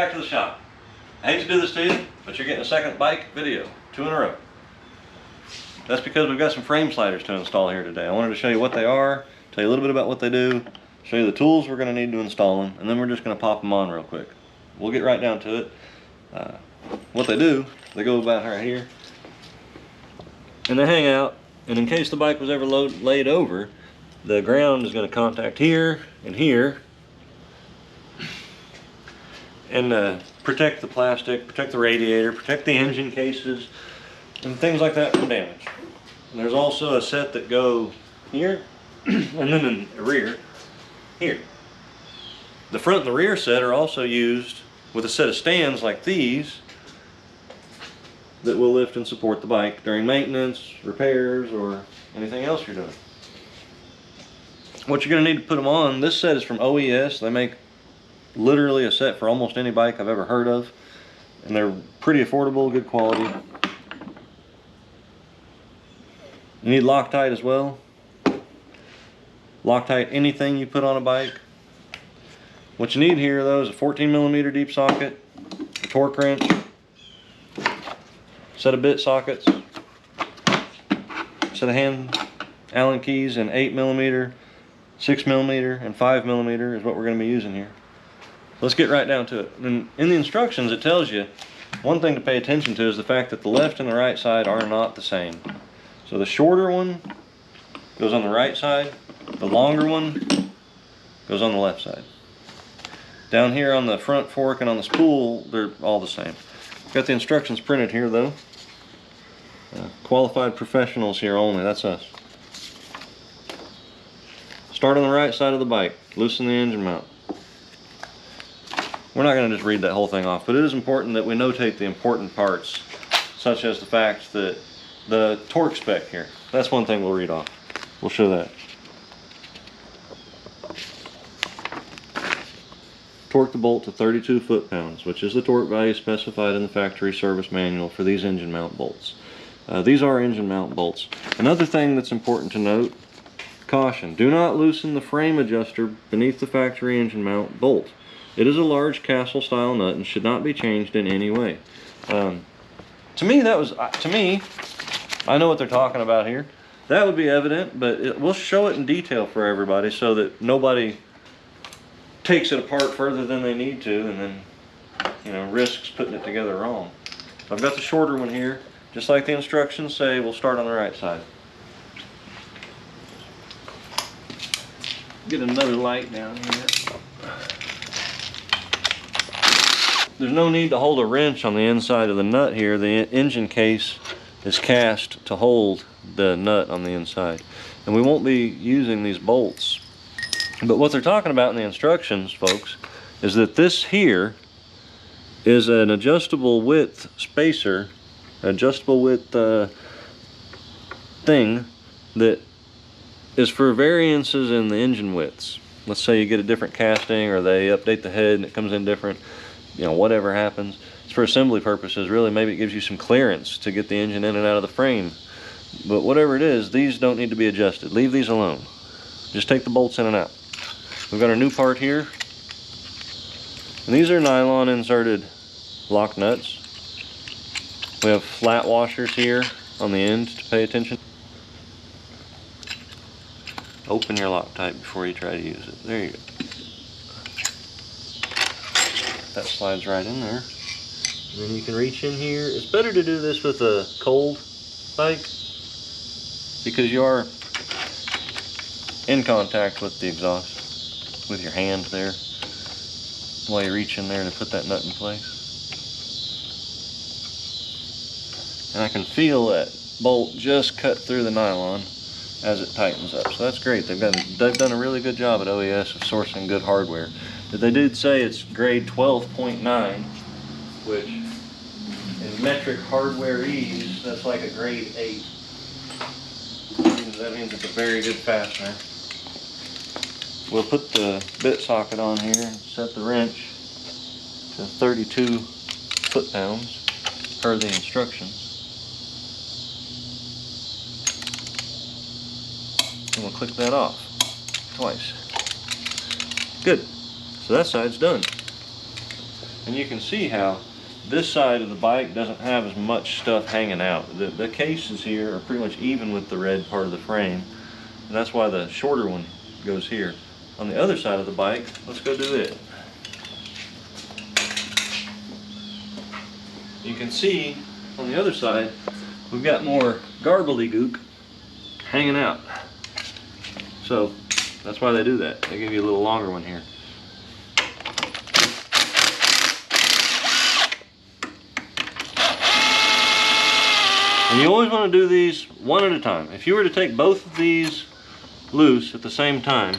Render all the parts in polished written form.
back to the shop. I hate to do this to you, but you're getting a second bike video, 2 in a row. That's because we've got some frame sliders to install here today. I wanted to show you what they are, tell you a little bit about what they do, show you the tools we're going to need to install them, and then we're just going to pop them on real quick. We'll get right down to it. What they do, they go about right here, and they hang out, and in case the bike was ever laid over, the ground is going to contact here and here, and protect the plastic, protect the radiator, protect the engine cases, and things like that from damage. And there's also a set that go here, and then in the rear, here. The front and the rear set are also used with a set of stands like these that will lift and support the bike during maintenance, repairs, or anything else you're doing. What you're going to need to put them on, this set is from OES. They make literally a set for almost any bike I've ever heard of, and they're pretty affordable, good quality. You need Loctite as well. Loctite anything you put on a bike. What you need here though is a 14mm deep socket, a torque wrench, set of bit sockets, set of hand Allen keys, and 8mm, 6mm, and 5mm is what we're going to be using here. Let's get right down to it. And in the instructions it tells you one thing to pay attention to is the fact that the left and the right side are not the same. So the shorter one goes on the right side, the longer one goes on the left side. Down here on the front fork and on the spool, they're all the same. Got the instructions printed here though. Qualified professionals here only, that's us. Start on the right side of the bike, loosen the engine mount. We're not going to just read that whole thing off, but it is important that we notate the important parts, such as the fact that the torque spec here, that's one thing we'll read off. We'll show that. Torque the bolt to 32 foot-pounds, which is the torque value specified in the factory service manual for these engine mount bolts. These are engine mount bolts. Another thing that's important to note, caution, do not loosen the frame adjuster beneath the factory engine mount bolt. It is a large castle style nut and should not be changed in any way. To me, I know what they're talking about here. That would be evident, but we'll show it in detail for everybody so that nobody takes it apart further than they need to and then, risks putting it together wrong. I've got the shorter one here. Just like the instructions say, we'll start on the right side. Get another light down here. There's no need to hold a wrench on the inside of the nut here. The engine case is cast to hold the nut on the inside. And we won't be using these bolts. But what they're talking about in the instructions, folks, is that this here is an adjustable width spacer, adjustable width thing that is for variances in the engine widths. Let's say you get a different casting or they update the head and it comes in different, whatever happens. It's for assembly purposes, really. Maybe it gives you some clearance to get the engine in and out of the frame. But whatever it is, these don't need to be adjusted. Leave these alone. Just take the bolts in and out. We've got our new part here. And these are nylon inserted lock nuts. We have flat washers here on the end to pay attention. Open your Loctite before you try to use it. There you go. That slides right in there. And then you can reach in here. It's better to do this with a cold bike because you are in contact with the exhaust with your hand there while you reach in there to put that nut in place. And I can feel that bolt just cut through the nylon as it tightens up. So that's great. They've done a really good job at OES of sourcing good hardware. But they did say it's grade 12.9, which in metric hardware ease, that's like a grade 8. That means it's a very good fastener. We'll put the bit socket on here and set the wrench to 32 foot-pounds per the instructions. And we'll click that off twice. Good. So that side's done. And you can see how this side of the bike doesn't have as much stuff hanging out. The cases here are pretty much even with the red part of the frame, and that's why the shorter one goes here. On the other side of the bike, let's go do it. You can see on the other side, we've got more gobbledygook hanging out. So that's why they do that. They give you a little longer one here. And you always want to do these one at a time. If you were to take both of these loose at the same time,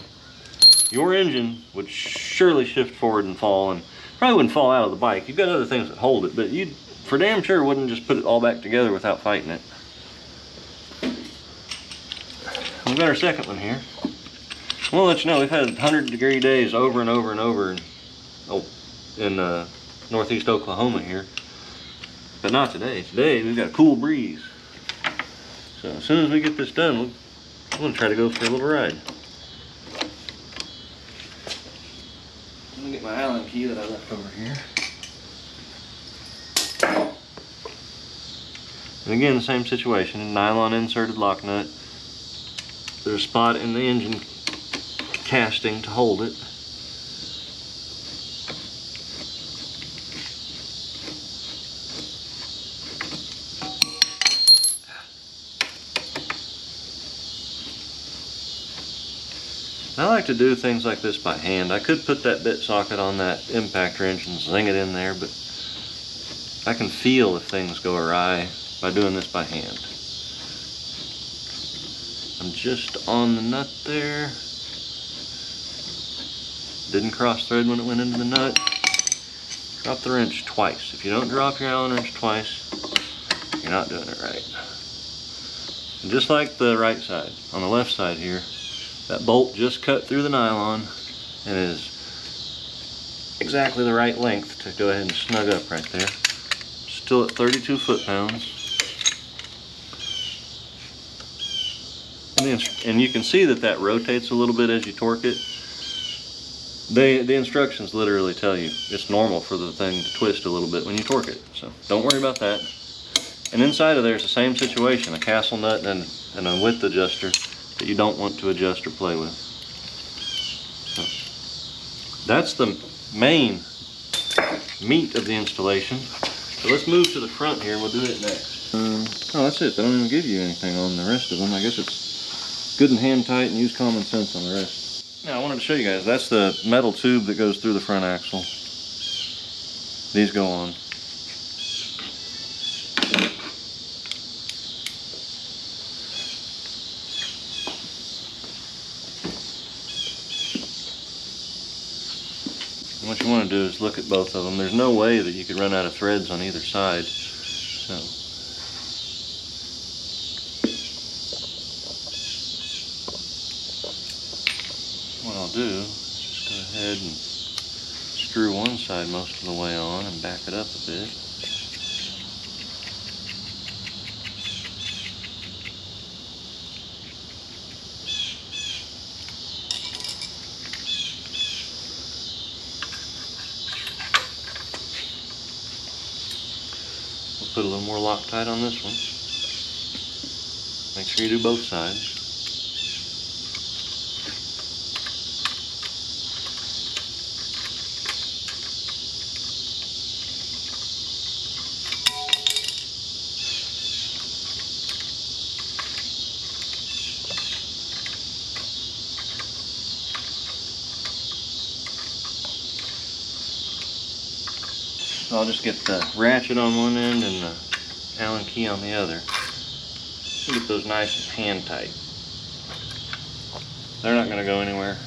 your engine would surely shift forward and fall, and probably wouldn't fall out of the bike. You've got other things that hold it, but you for damn sure wouldn't just put it all back together without fighting it. We've got our second one here. I want to let you know we've had 100-degree days over and over and over in northeast Oklahoma here. But not today. Today we've got a cool breeze. So as soon as we get this done, I'm going to try to go for a little ride. I'm going to get my Allen key that I left over here. And again, the same situation. Nylon inserted lock nut. There's a spot in the engine casting to hold it. I like to do things like this by hand. I could put that bit socket on that impactor engine and zing it in there, but I can feel if things go awry by doing this by hand. I'm just on the nut there. Didn't cross thread when it went into the nut. Drop the wrench twice. If you don't drop your Allen wrench twice, you're not doing it right. And just like the right side, on the left side here, that bolt just cut through the nylon and is exactly the right length to go ahead and snug up right there. Still at 32 foot-pounds. And you can see that that rotates a little bit as you torque it. The instructions literally tell you it's normal for the thing to twist a little bit when you torque it. So don't worry about that. And inside of there is the same situation, a castle nut and a width adjuster that you don't want to adjust or play with. So that's the main meat of the installation. So let's move to the front here and we'll do it next. Oh, that's it. They don't even give you anything on the rest of them. I guess it's good and hand tight and use common sense on the rest. Now I wanted to show you guys, that's the metal tube that goes through the front axle. These go on. What you want to do is look at both of them. There's no way that you could run out of threads on either side. So what I'll do is just go ahead and screw one side most of the way on and back it up a bit. Put a little more Loctite on this one. Make sure you do both sides. So I'll just get the ratchet on one end and the Allen key on the other. Get those nice and hand tight. They're not going to go anywhere.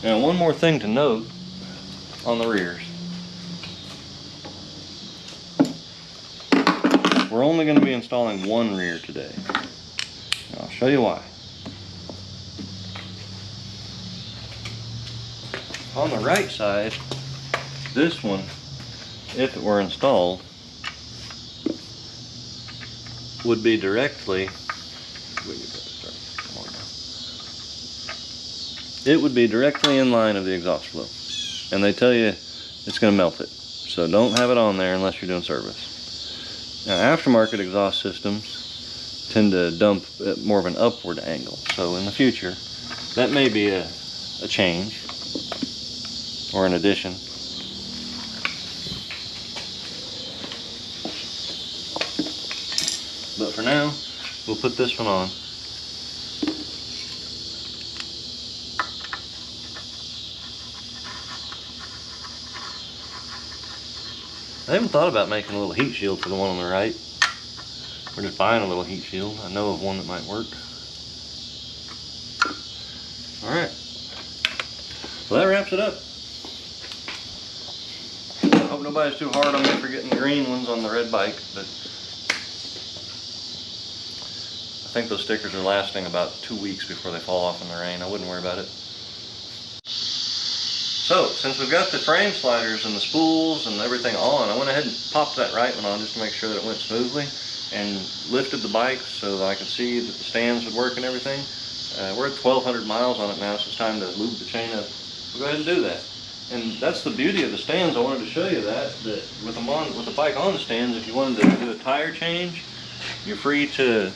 Now one more thing to note on the rears. We're only going to be installing one rear today. And I'll show you why. On the right side, this one, if it were installed, would be directly, it would be directly in line of the exhaust flow. and they tell you it's going to melt it. So don't have it on there unless you're doing service. Now, aftermarket exhaust systems tend to dump at more of an upward angle. So in the future, that may be a change or an addition. But for now, we'll put this one on. I haven't thought about making a little heat shield for the one on the right. We're just buying a little heat shield. I know of one that might work. Alright. Well, that wraps it up. I hope nobody's too hard on me for getting the green ones on the red bike, but I think those stickers are lasting about 2 weeks before they fall off in the rain. I wouldn't worry about it. So, since we've got the frame sliders and the spools and everything on, I went ahead and popped that right one on just to make sure that it went smoothly, and lifted the bike so that I could see that the stands would work and everything. We're at 1,200 miles on it now, so it's time to lube the chain up. We'll go ahead and do that. And that's the beauty of the stands. I wanted to show you that with the bike on the stands, if you wanted to do a tire change, you're free to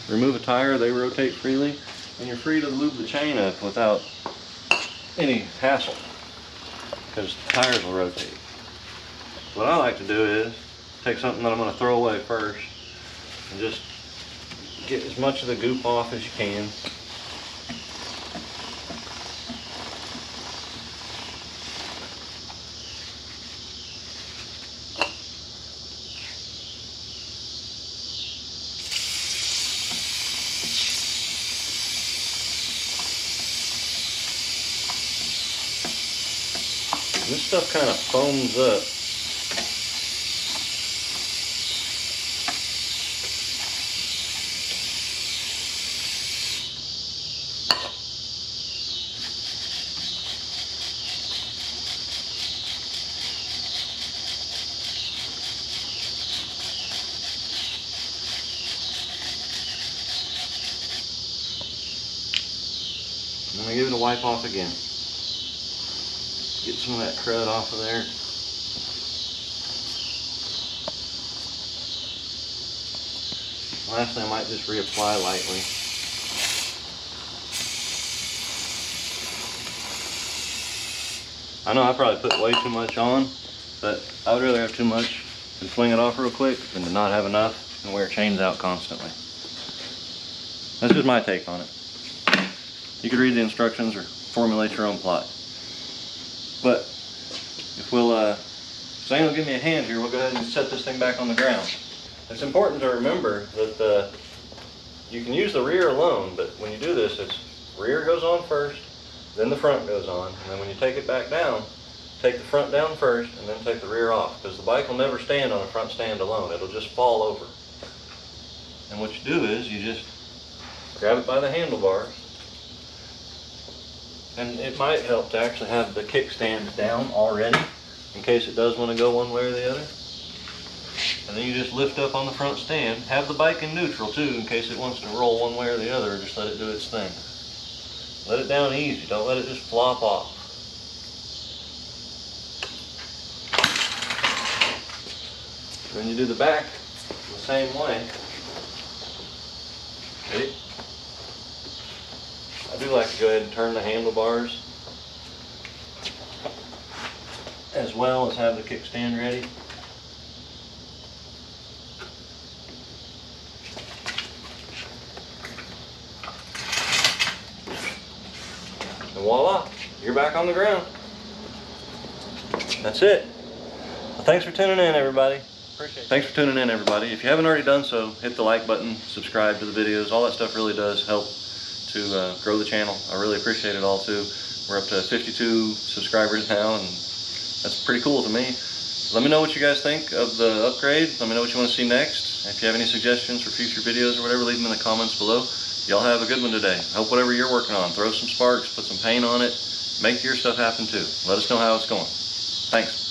remove a tire, they rotate freely, and you're free to lube the chain up without any hassle, because the tires will rotate. What I like to do is take something that I'm going to throw away first and just get as much of the goop off as you can. This stuff kind of foams up. I'm going to give it a wipe off again. Get some of that crud off of there. Lastly, I might just reapply lightly. I know I probably put way too much on, but I would rather have too much and fling it off real quick than to not have enough and wear chains out constantly. That's just my take on it. You could read the instructions or formulate your own plot. But if Zane will give me a hand here, we'll go ahead and set this thing back on the ground. It's important to remember that you can use the rear alone, but when you do this, it's rear goes on first, then the front goes on, and then when you take it back down, take the front down first, and then take the rear off, because the bike will never stand on a front stand alone. It'll just fall over. And what you do is you just grab it by the handlebars. And it might help to actually have the kickstand down already, in case it does want to go one way or the other. And then you just lift up on the front stand. Have the bike in neutral too, in case it wants to roll one way or the other, or just let it do its thing. Let it down easy, don't let it just flop off. Then you do the back the same way. Okay. I do like to go ahead and turn the handlebars as well as have the kickstand ready. And voila, you're back on the ground. That's it. Well, thanks for tuning in, everybody. Appreciate it. Thanks for tuning in, everybody. If you haven't already done so, hit the like button, subscribe to the videos. All that stuff really does help to grow the channel. I really appreciate it all too. We're up to 52 subscribers now, and that's pretty cool to me. Let me know what you guys think of the upgrade. Let me know what you want to see next. If you have any suggestions for future videos or whatever, leave them in the comments below. Y'all have a good one today. I hope whatever you're working on, throw some sparks, put some paint on it, make your stuff happen too. Let us know how it's going. Thanks.